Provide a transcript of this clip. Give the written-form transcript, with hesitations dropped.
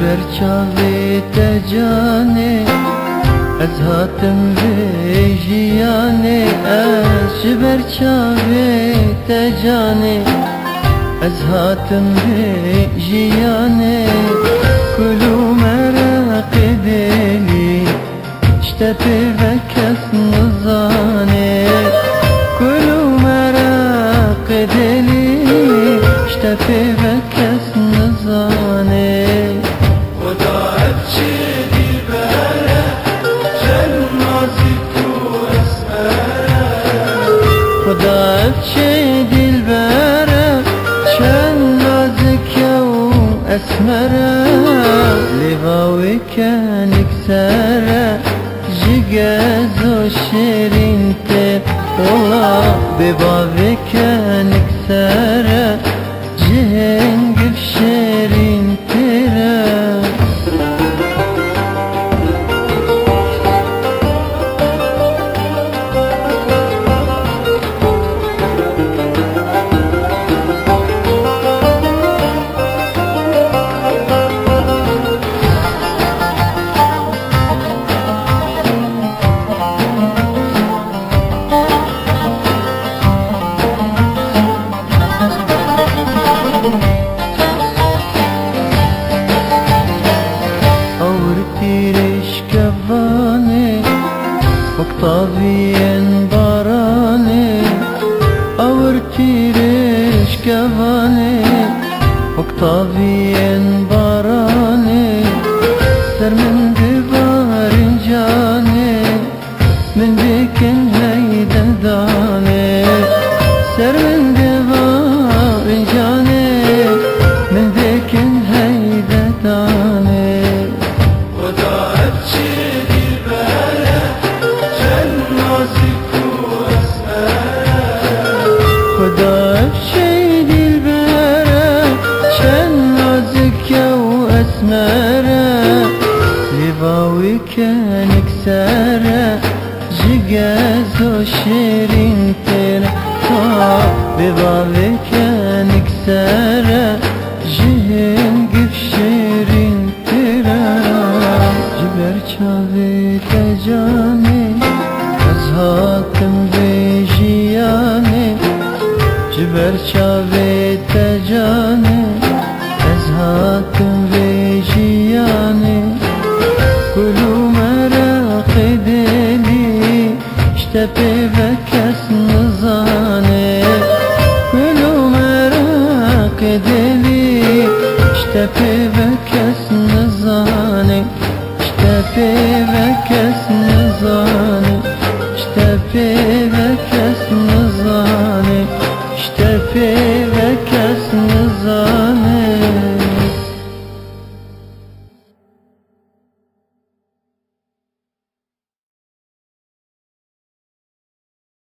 برچاوی تجانه از هاتم ویجیانه از برچاوی تجانه از هاتم ویجیانه کلو مرق دلی اشتپی وکس نزانه کلو مرق دلی اشتپی وکس نزانه خدا افشي دلبره شن نازك و اسمره لباوي كان كسره جگز و شیرین ته والله بباوي كان كسره جهنگ بشيرين تره طاوين باراني أورتيرش كفاني وقطاوين باراني سر من دبارين جاني من ديكن هيدا داني سر من دبارين جاني من ديكن هيدا داني خدا افشي دلبره شن نازك و اسمره لباوي كان كسره جگز و شیرین تره لباوي كان كسره جهنگ بشيرين تره جبر چاوي تجاني از هاتم ویجیانه جبر چاوی تجانه از هاتم ویجیانه کلو مرق دلی اشتپی وکس نزانه کلو مرق دلی اشتپی وکس نزانه اشتپی وکس نزانه اشتپی وکس نزانه اشتپی وکس